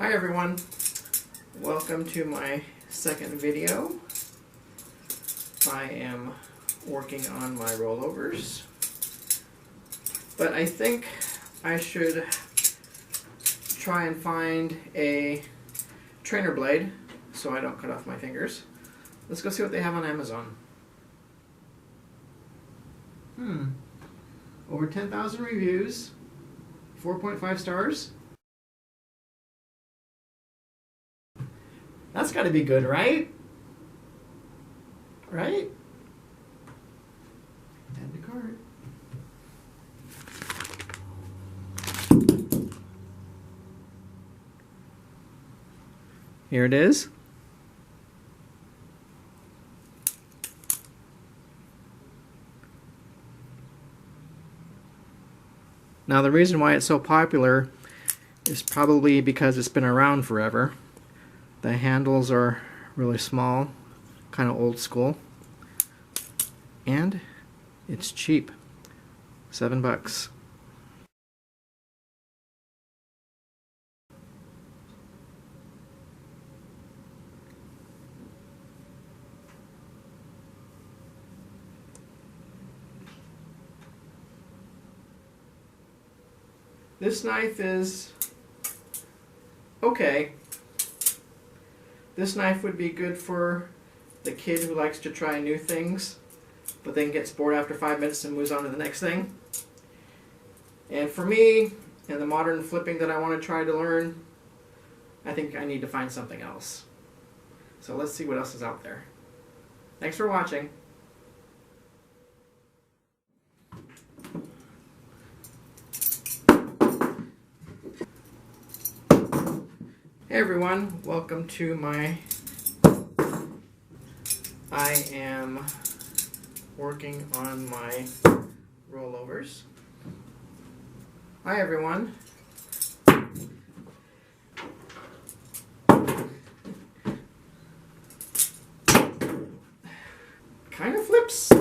Hi everyone, welcome to my second video. I am working on my rollovers, but I think I should try and find a trainer blade so I don't cut off my fingers. Let's go see what they have on Amazon. Over 10,000 reviews, 4.5 stars. That's got to be good, right? Right? Add to cart. Here it is. Now the reason why it's so popular is probably because it's been around forever. The handles are really small, kind of old school, and it's cheap, $7. This knife is okay. This knife would be good for the kid who likes to try new things, but then gets bored after 5 minutes and moves on to the next thing. And for me, and the modern flipping that I want to try to learn, I think I need to find something else. So let's see what else is out there. Thanks for watching. Hey everyone, welcome to I am working on my rollovers. Hi everyone. Kind of flips.